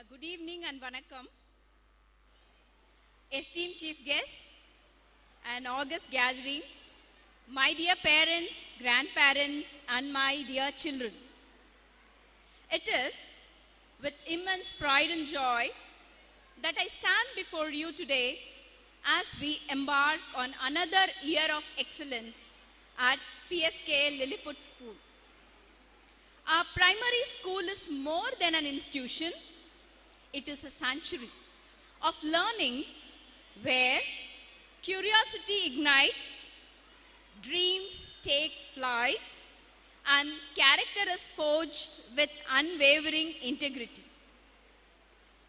Good evening and vanakkam. Esteemed chief guests and august gathering, my dear parents, grandparents and my dear children. It is with immense pride and joy that I stand before you today as we embark on another year of excellence at PSK Lilliput School. Our primary school is more than an institution. It is a sanctuary of learning where curiosity ignites, dreams take flight, and character is forged with unwavering integrity.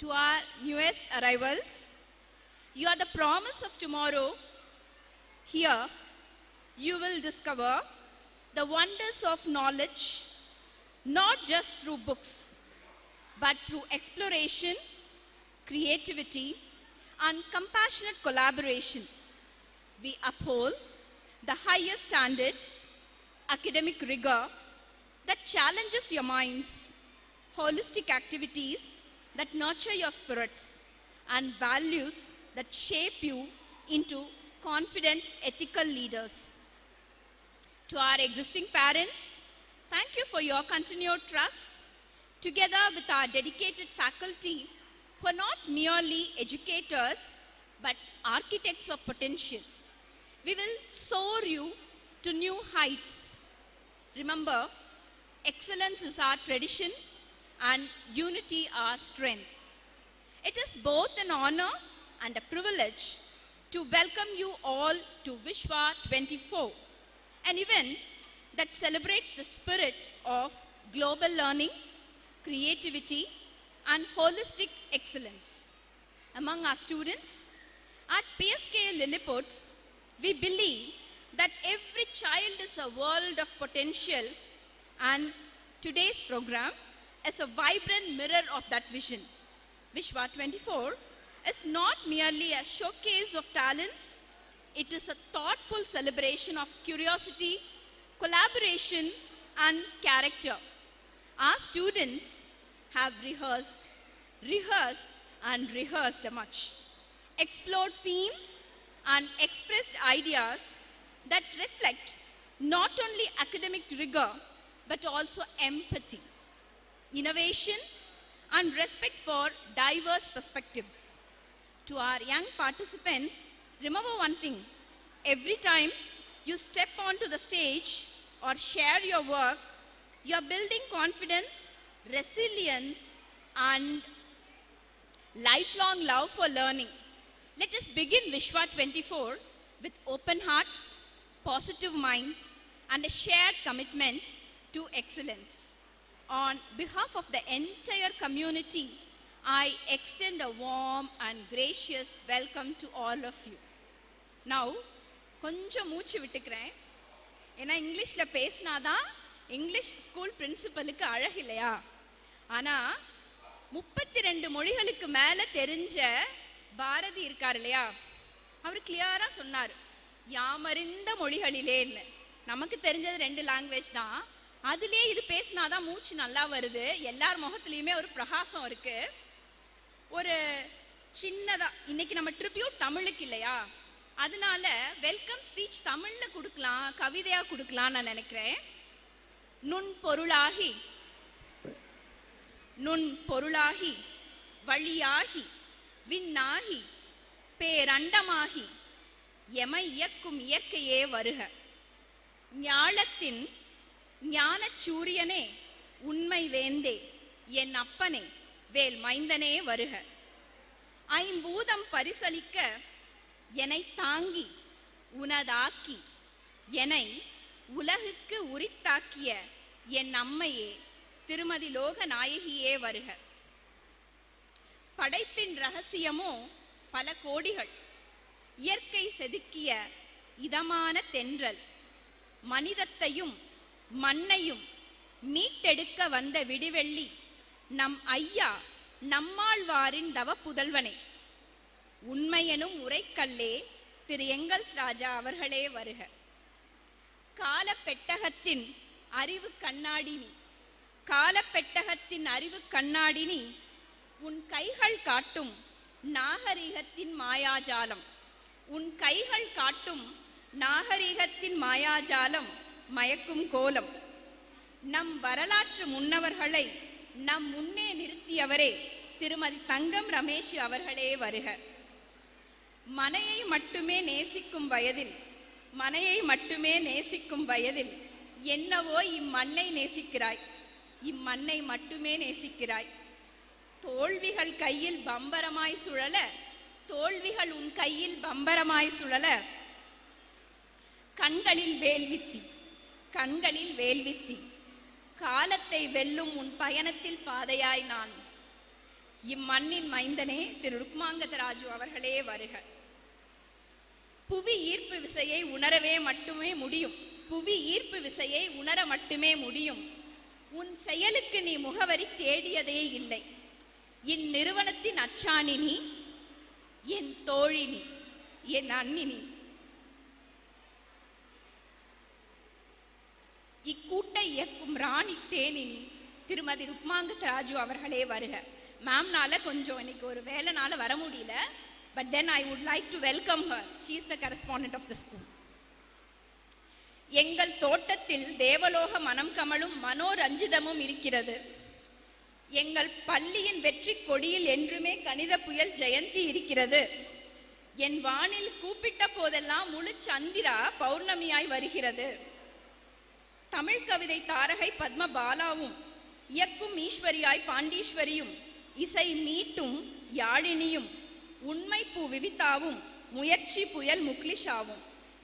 To our newest arrivals, you are the promise of tomorrow. Here, you will discover the wonders of knowledge, not just through books, but through exploration, creativity, and compassionate collaboration. We uphold the highest standards, academic rigor that challenges your minds, holistic activities that nurture your spirits, and values that shape you into confident, ethical leaders. To our existing parents, thank you for your continued trust. Together with our dedicated faculty, who are not merely educators, but architects of potential, we will soar you to new heights. Remember, excellence is our tradition and unity our strength. It is both an honor and a privilege to welcome you all to Vishwa 24, an event that celebrates the spirit of global learning, creativity, and holistic excellence. Among our students, at PSK Lilliputs, we believe that every child is a world of potential, and today's program is a vibrant mirror of that vision. Vishwa 24 is not merely a showcase of talents, it is a thoughtful celebration of curiosity, collaboration, and character. Our students have rehearsed much, explored themes, and expressed ideas that reflect not only academic rigor, but also empathy, innovation, and respect for diverse perspectives. To our young participants, remember one thing: every time you step onto the stage or share your work, you are building confidence, resilience, and lifelong love for learning. Let us begin Vishwa 24 with open hearts, positive minds, and a shared commitment to excellence. On behalf of the entire community, I extend a warm and gracious welcome to all of you. Now, கொஞ்சம் மூச்சு விட்டுக்கிறேன். ஏன்னா இங்கிலீஷில் பேசினாதான் English school பிரின்சிபலுக்கு அழகில்லையா? ஆனால் 32 மொழிகளுக்கு மேலே தெரிஞ்ச பாரதி இருக்கார் இல்லையா, அவர் கிளியராக சொன்னார், யாமறிந்த மொழிகளிலேன்னு. நமக்கு தெரிஞ்சது 2 லாங்குவேஜ் தான், அதுலேயே இது பேசினாதான் மூச்சு நல்லா வருது, எல்லார் முகத்துலேயுமே ஒரு பிரகாசம் இருக்கு. ஒரு சின்னதாக இன்னைக்கு நம்ம ட்ரிபியூட் தமிழுக்கு இல்லையா, அதனால வெல்கம் ஸ்பீச் தமிழில் கொடுக்கலாம், கவிதையாக கொடுக்கலான்னு நான் நினைக்கிறேன். நுண் பொருளாகி வழியாகி விண்ணாகி பேரண்டமாகி எமை இயக்கும் இயற்கையே வருக. ஞாலத்தின் ஞானச் சூரியனே, உண்மை வேந்தே, என் அப்பனே, வேல் மைந்தனே வருக. ஐம்பூதம் பரிசலிக்க என்னை தாங்கி உனதாக்கி என்னை உலகுக்கு உரித்தாக்கிய என் அம்மையே, திருமதி லோக நாயகியே வருக. படைப்பின் ரகசியமோ பல கோடிகள், இயற்கை செதுக்கிய இதமான தென்றல், மனிதத்தையும் மண்ணையும் மீட்டெடுக்க வந்த விடிவெள்ளி, நம் ஐயா நம்மாழ்வாரின் தவ புதல்வனே, உண்மையெனும் உரைக்கல்லே, திரு எங்கல்ஸ் ராஜா அவர்களே வருக. காலப்பெட்டகத்தின் அறிவு கண்ணாடி நீ, காலப்பெட்டகத்தின் அறிவு கண்ணாடி நீ, உன் கைகள் காட்டும் நாகரிகத்தின் மாயாஜாலம். உன் கைகள் காட்டும் நாகரிகத்தின் மாயாஜாலம் மயக்கும் கோலம். நம் வரலாற்று முன்னவர்களை நம் முன்னே நிறுத்தியவரே திருமதி தங்கம் ரமேஷ் அவர்களே வருக. மனையை மட்டுமே நேசிக்கும் வயதில் என்னவோ இம்மண்ணை நேசிக்கிறாய், இம்மண்ணை மட்டுமே நேசிக்கிறாய். தோல்விகள் கையில் பம்பரமாய் சுழல, தோல்விகள் உன் கையில் பம்பரமாய் சுழல, கண்களில் வேல்வித்தி, காலத்தை வெல்லும் உன் பயணத்தில் பாதையாய் நான். இம்மண்ணின் மைந்தனே திரு ருக்மாங்கதராஜு அவர்களே வருக. புவி ஈர்ப்பு விசையை உணரவே மட்டுமே முடியும், புவி ஈர்ப்பு விசையை உணர மட்டுமே முடியும். உன் செயலுக்கு நீ முகவரி தேடியதே இல்லை. இந்நிறுவனத்தின் அச்சாணினி, என் தோழினி, என் அன்னினி. இக்கூட்டை இயக்கும் ராணி தேனினி திருமதி ருக்மாங்கதராஜு அவர்களே வருக. மேம்னால கொஞ்சம் இன்னைக்கு ஒரு வேலைனால வர முடியல. But then I would like to welcome her. She is the correspondent of the school. எங்கள் தோட்டத்தில் தேவலோக மனம் கமழும் மனோரஞ்சிதமும் இருக்கிறது. எங்கள் பள்ளியின் வெற்றி கொடியில் என்றுமே கணித புயல் ஜெயந்தி இருக்கிறது. என் வானில் கூப்பிட்ட போதெல்லாம் முழு சந்திரா பௌர்ணமியாய் வருகிறது. தமிழ் கவிதை தாரகை பத்ம பாலாவும், இயக்கும் ஈஸ்வரியாய் பாண்டீஸ்வரியும், இசை மீட்டும் யாழினியும், உண்மை பூ விவிதாவும், முயற்சி புயல் முக்லிஷாவும்,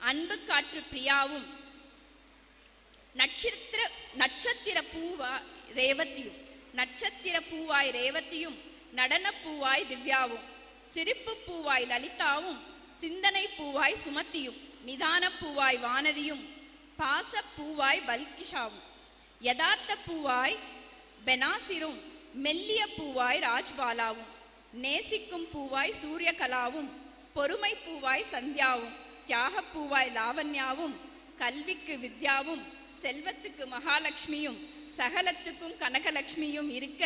அன்பு காற்று பிரியாவும், நட்சத்திர பூவாய் ரேவதியும், நடன பூவாய் திவ்யாவும், சிரிப்பு பூவாய் லலிதாவும், சிந்தனை பூவாய் சுமத்தியும், நிதான பூவாய் வானதியும், பாச பூவாய் பல்கிஷாவும், யதார்த்த பூவாய் பெனாசிரும், மெல்லிய பூவாய் ராஜ்பாலாவும், நேசிக்கும் பூவாய் சூரியகலாவும், பொறுமை பூவாய் சந்தியாவும், தியாக பூவாய் லாவண்யாவும், கல்விக்கு வித்யாவும், செல்வத்துக்கு மகாலட்சுமியும், சகலத்துக்கும் கனகலட்சுமியும் இருக்க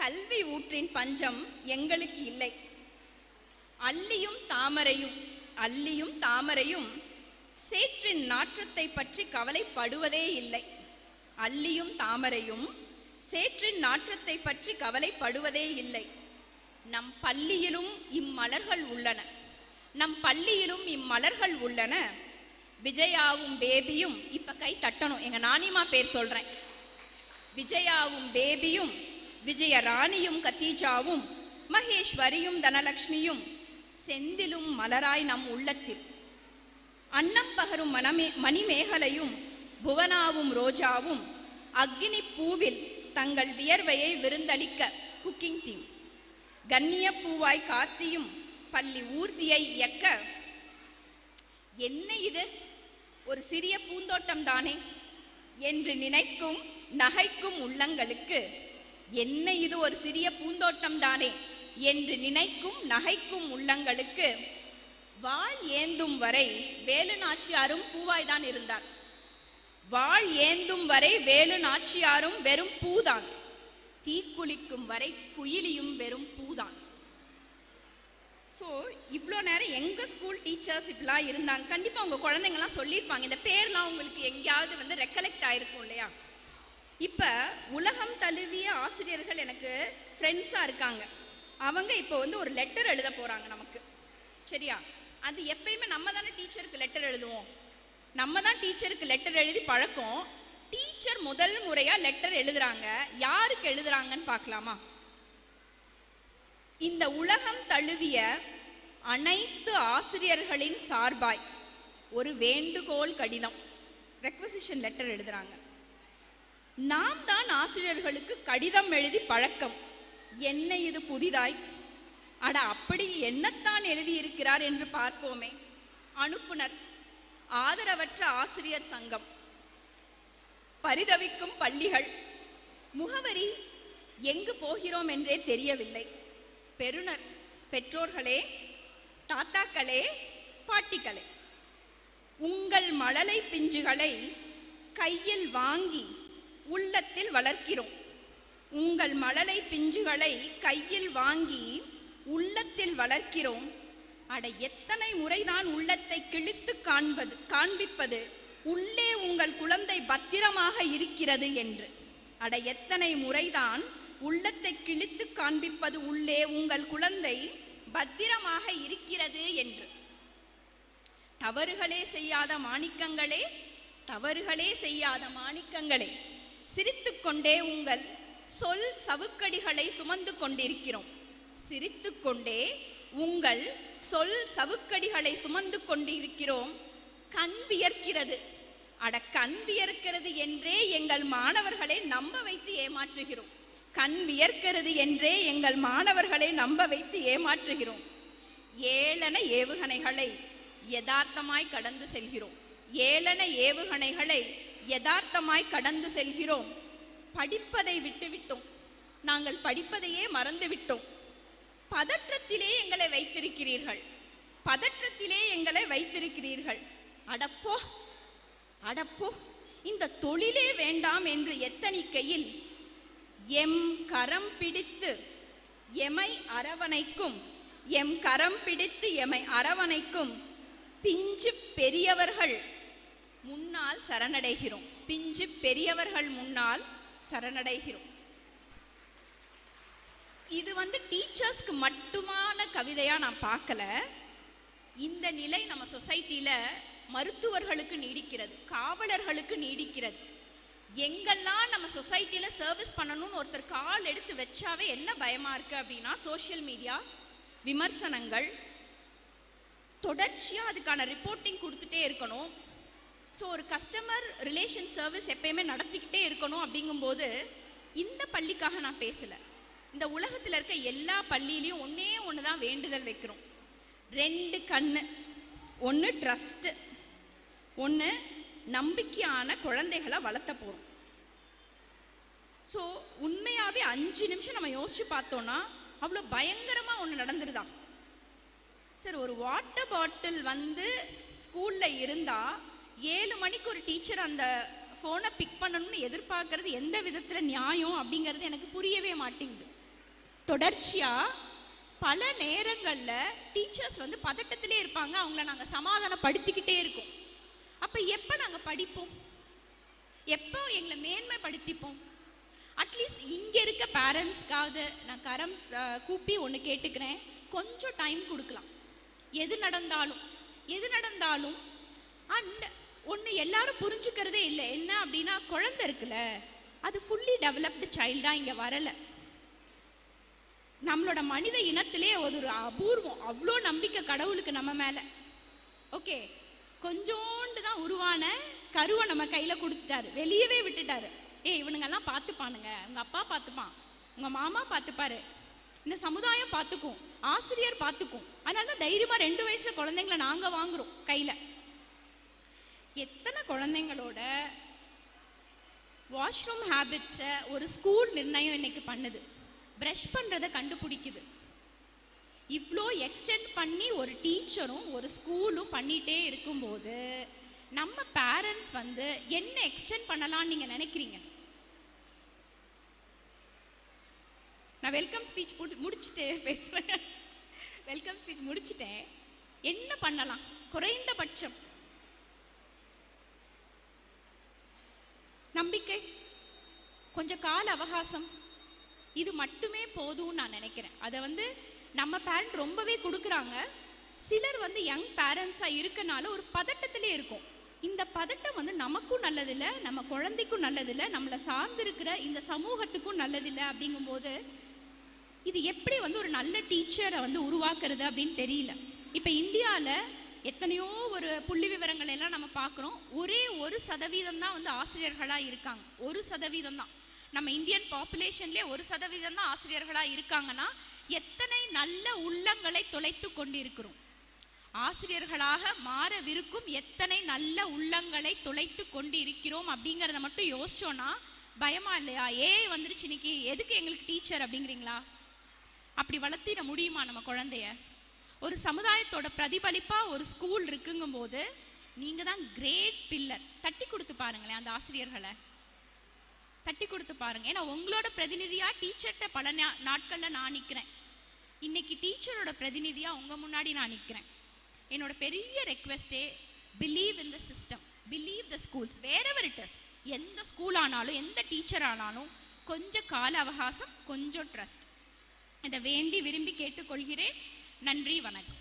கல்வி ஊற்றின் பஞ்சம் எங்களுக்கு இல்லை. அல்லியும் தாமரையும் சேற்றின் நாற்றத்தை பற்றி கவலைப்படுவதே இல்லை. அல்லியும் தாமரையும் சேற்றின் நாற்றத்தை பற்றி கவலைப்படுவதே இல்லை. நம் பள்ளியிலும் இம்மலர்கள் உள்ளன. விஜயாவும் பேபியும், இப்ப கை தட்டணும், எங்க நானிமா பேர் சொல்றேன். விஜயாவும் பேபியும், விஜய ராணியும், கத்தீஜாவும், மகேஸ்வரியும், தனலட்சுமியும், செந்திலும் மலராய் நம் உள்ளத்தில். அன்னம் பகரும் மணிமேகலையும், புவனாவும் ரோஜாவும், அக்னி பூவில் தங்கள் வியர்வையை விருந்தளிக்க குக்கிங் டீம். கண்ணிய பூவாய் கார்த்தியும், பள்ளி ஊர்தியை இயக்க. என்ன இது, ஒரு சிறிய பூந்தோட்டம் தானே என்று நினைக்கும் நகைக்கும் உள்ளங்களுக்கு, என்ன இது ஒரு சிறிய பூந்தோட்டம் தானே என்று நினைக்கும் நகைக்கும் உள்ளங்களுக்கு, வாழ் ஏந்தும் வரை வேலு நாச்சியாரும் பூவாய்தான் இருந்தார். வாழ் ஏந்தும் வரை வேலு நாச்சியாரும் வெறும் பூதான். தீக்குளிக்கும் வரை குயிலியும் வெறும் பூதான். ஸோ இவ்வளோ நேரம் எங்கள் ஸ்கூல் டீச்சர்ஸ் இப்படிலாம் இருந்தாங்க. கண்டிப்பாக உங்கள் குழந்தைங்கலாம் சொல்லியிருப்பாங்க. இந்த பேர்லாம் உங்களுக்கு எங்கேயாவது ரெக்கலெக்ட் ஆகிருக்கும் இல்லையா? இப்போ உலகம் தழுவிய ஆசிரியர்கள் எனக்கு ஃப்ரெண்ட்ஸாக இருக்காங்க. அவங்க இப்போ ஒரு லெட்டர் எழுத போகிறாங்க நமக்கு, சரியா? அது எப்பயுமே நம்ம தானே டீச்சருக்கு லெட்டர் எழுதுவோம். நம்ம தான் டீச்சருக்கு லெட்டர் எழுதி பழக்கம். டீச்சர் முதல் முறையாக லெட்டர் எழுதுறாங்க. யாருக்கு எழுதுறாங்கன்னு பார்க்கலாமா? இந்த உலகம் தழுவிய அனைத்து ஆசிரியர்களின் சார்பாய் ஒரு வேண்டுகோள் கடிதம், ரெக்வசிஷன் லெட்டர் எழுதுறாங்க. நாம் தான் ஆசிரியர்களுக்கு கடிதம் எழுதி பழக்கம். என்ன இது புதிதாய்? அட, அப்படி என்னத்தான் எழுதியிருக்கிறார் என்று பார்ப்போமே. அனுப்புனர் ஆதரவற்ற ஆசிரியர் சங்கம், பரிதவிக்கும் பள்ளிகள், முகவரி எங்கு போகிறோம் என்றே தெரியவில்லை. பெறுநர் பெற்றோர்களே, தாத்தாக்களே, பாட்டிகளே, உங்கள் மழலை பிஞ்சுகளை கையில் வாங்கி உள்ளத்தில் வளர்க்கிறோம். உங்கள் மழலை பிஞ்சுகளை கையில் வாங்கி உள்ளத்தில் வளர்க்கிறோம். அட எத்தனை முறைதான் உள்ளத்தை கிழித்து காண்பிப்பது உள்ளே உங்கள் குழந்தை பத்திரமாக இருக்கிறது என்று. அட எத்தனை முறைதான் உள்ளத்தை கிழித்து காண்பிப்பது உள்ளே உங்கள் குழந்தை பத்திரமாக இருக்கிறது என்று. தவறுகளே செய்யாத மாணிக்கங்களே, தவறுகளே செய்யாத மாணிக்கங்களே, சிரித்துக்கொண்டே உங்கள் சொல் சவுக்கடிகளை சுமந்து கொண்டிருக்கிறோம். சிரித்துக்கொண்டே உங்கள் சொல் சவுக்கடிகளை சுமந்து கொண்டிருக்கிறோம். கண் வியர்க்கிறது. அட கண் வியர்க்கிறது என்றே எங்கள் மாணவர்களை நம்ப வைத்து ஏமாற்றுகிறோம். கண் வியர்க்கிறது என்றே எங்கள் மாணவர்களை நம்ப வைத்து ஏமாற்றுகிறோம். ஏளன ஏவுகணைகளை யதார்த்தமாய் கடந்து செல்கிறோம். ஏளன ஏவுகணைகளை யதார்த்தமாய் கடந்து செல்கிறோம். படிப்பதை விட்டுவிட்டோம். நாங்கள் படிப்பதையே மறந்துவிட்டோம். பதற்றத்திலே எங்களை வைத்திருக்கிறீர்கள். பதற்றத்திலே எங்களை வைத்திருக்கிறீர்கள். அடப்போ அடப்போ, இந்த தொழிலே வேண்டாம் என்று எத்தனிக்கையில் எம் கரம் பிடித்து எமை அரவணைக்கும், எம் கரம் பிடித்து எமை அரவணைக்கும் பிஞ்சு பெரியவர்கள் முன்னால் சரணடைகிறோம். பிஞ்சு பெரியவர்கள் முன்னால் சரணடைகிறோம். இது டீச்சர்ஸ்க்கு மட்டுமான கவிதையா நான் பார்க்கல. இந்த நிலை நம்ம சொசைட்டில மருத்துவர்களுக்கு நீடிக்கிறது, காவலர்களுக்கு நீடிக்கிறது. எங்கெல்லாம் நம்ம சொசைட்டில சர்வீஸ் பண்ணணும்னு ஒருத்தர் கால் எடுத்து வச்சாவே என்ன பயமா இருக்கு அப்படின்னா, சோஷியல் மீடியா விமர்சனங்கள், தொடர்ச்சியா அதுக்கான ரிப்போர்ட்டிங் கொடுத்துட்டே இருக்கணும். ஸோ ஒரு கஸ்டமர் ரிலேஷன் சர்வீஸ் எப்பயுமே நடத்திக்கிட்டே இருக்கணும். அப்படிங்கும்போது இந்த பள்ளிக்காக நான் பேசலை. இந்த உலகத்தில் இருக்க எல்லா பள்ளியிலையும் ஒன்னே ஒன்று தான் வேண்டுதல் வைக்கிறோம். 2 கண்ணு. ஒன்று ட்ரஸ்ட்டு, ஒன்று நம்பிக்கையான குழந்தைகளை வளர்த்த போகிறோம். ஸோ உண்மையாகவே 5 நிமிஷம் நம்ம யோசிச்சு பார்த்தோன்னா அவ்வளோ பயங்கரமாக ஒன்று நடந்துருதான். சார், ஒரு வாட்டர் பாட்டில் ஸ்கூலில் இருந்தால் 7 மணிக்கு ஒரு டீச்சர் அந்த ஃபோனை பிக் பண்ணணும்னு எதிர்பார்க்கறது எந்த விதத்தில் நியாயம் அப்படிங்கிறது எனக்கு புரியவே மாட்டேங்குது. தொடர்ச்சியாக பல நேரங்களில் டீச்சர்ஸ் பதட்டத்திலே இருப்பாங்க. அவங்கள நாங்கள் சமாதானப்படுத்திக்கிட்டே இருக்கோம். அப்போ எப்போ நாங்கள் படிப்போம்? எப்போ எங்களை மேன்மைப்படுத்திப்போம்? அட்லீஸ்ட் இங்கே இருக்க பேரண்ட்ஸ்க்காவது நான் கரம் கூப்பி ஒன்று கேட்டுக்கிறேன், கொஞ்சம் டைம் கொடுக்கலாம். எது நடந்தாலும் அண்ட் ஒன்று எல்லாரும் புரிஞ்சுக்கிறதே இல்லை. என்ன அப்படின்னா, குழந்தை இருக்குல்ல, அது ஃபுல்லி டெவலப்டு சைல்டாக இங்கே வரலை. நம்மளோட மனித இனத்திலே ஒரு அபூர்வம், அவ்வளோ நம்பிக்கை கடவுளுக்கு நம்ம மேலே. ஓகே, கொஞ்சோண்டு தான் உருவான கருவை நம்ம கையில் கொடுத்துட்டாரு, வெளியவே விட்டுட்டாரு. இவனுங்கெல்லாம் பார்த்துப்பானுங்க, உங்கள் அப்பா பார்த்துப்பான், உங்கள் மாமா பார்த்துப்பாரு, இந்த சமுதாயம் பார்த்துக்கும், ஆசிரியர் பார்த்துக்கும். அதனால தான் தைரியமாக 2 வயசுல குழந்தைங்களை நாங்கள் வாங்குறோம் கையில். எத்தனை குழந்தைங்களோட வாஷ்ரூம் ஹேபிட்ஸை ஒரு ஸ்கூல் நிர்ணயம் இன்னைக்கு பண்ணுது, ப்ரஷ் பண்ணுறதை கண்டுபிடிக்குது. இவ்வளோ எக்ஸ்டெண்ட் பண்ணி ஒரு டீச்சரும் ஒரு ஸ்கூலும் பண்ணிகிட்டே இருக்கும்போது நம்ம பேரண்ட்ஸ் என்ன எக்ஸ்டெண்ட் பண்ணலான்னு நீங்கள் நினைக்கிறீங்க? நான் வெல்கம் ஸ்பீச் முடிச்சுட்டு பேசுகிறேன். வெல்கம் ஸ்பீச் முடிச்சுட்டேன். என்ன பண்ணலாம்? குறைந்தபட்சம் நம்பிக்கை, கொஞ்சம் கால அவகாசம், இது மட்டுமே போதும்னு நான் நினைக்கிறேன். அதை நம்ம பேரண்ட் ரொம்பவே கொடுக்குறாங்க. சிலர் யங் பேரண்ட்ஸாக இருக்கனால ஒரு பதட்டத்திலே இருக்கும். இந்த பதட்டம் நமக்கும் நல்லதில்லை, நம்ம குழந்தைக்கும் நல்லதில்லை, நம்மளை சார்ந்திருக்கிற இந்த சமூகத்துக்கும் நல்லதில்லை. அப்படிங்கும்போது இது எப்படி ஒரு நல்ல டீச்சரை உருவாக்குறது அப்படின்னு தெரியல. இப்போ இந்தியாவில் எத்தனையோ ஒரு புள்ளி விவரங்கள் எல்லாம் நம்ம பார்க்குறோம். ஒரே 1% தான் ஆசிரியர்களாக இருக்காங்க. 1% தான். நம்ம இந்தியன் பாப்புலேஷன்லேயே 1% தான் ஆசிரியர்களாக இருக்காங்கன்னா எத்தனை நல்ல உள்ளங்களை தொலைத்து கொண்டிருக்கிறோம். ஆசிரியர்களாக மாறவிருக்கும் எத்தனை நல்ல உள்ளங்களை தொலைத்து கொண்டு இருக்கிறோம் அப்படிங்கிறத மட்டும் யோசிச்சோன்னா பயமா இல்லையா? வந்துருச்சு இன்னைக்கு, எதுக்கு எங்களுக்கு டீச்சர் அப்படிங்கிறீங்களா? அப்படி வளர்த்திட முடியுமா நம்ம குழந்தைய? ஒரு சமுதாயத்தோட பிரதிபலிப்பா ஒரு ஸ்கூல் இருக்குங்கும் போது நீங்க தான் கிரேட் பில்லர். தட்டி கொடுத்து பாருங்களேன் அந்த ஆசிரியர்களை. தட்டி கொடுத்து பாருங்க. ஏன்னா உங்களோட பிரதிநிதியா டீச்சர்கிட்ட பல நாட்கள்ல நான் நிற்கிறேன். இன்னைக்கு டீச்சரோட பிரதிநிதியா உங்க முன்னாடி நான் நிற்கிறேன். என்னோட பெரிய ரெக்வெஸ்டே, believe in the system, believe the schools, wherever it is. எந்த ஸ்கூல் ஆனாலும் எந்த டீச்சர் ஆனாலும் கொஞ்சம் கால அவகாசம், கொஞ்சம் ட்ரஸ்ட். இதை வேண்டி விரும்பி கேட்டுக்கொள்கிறேன். நன்றி, வணக்கம்.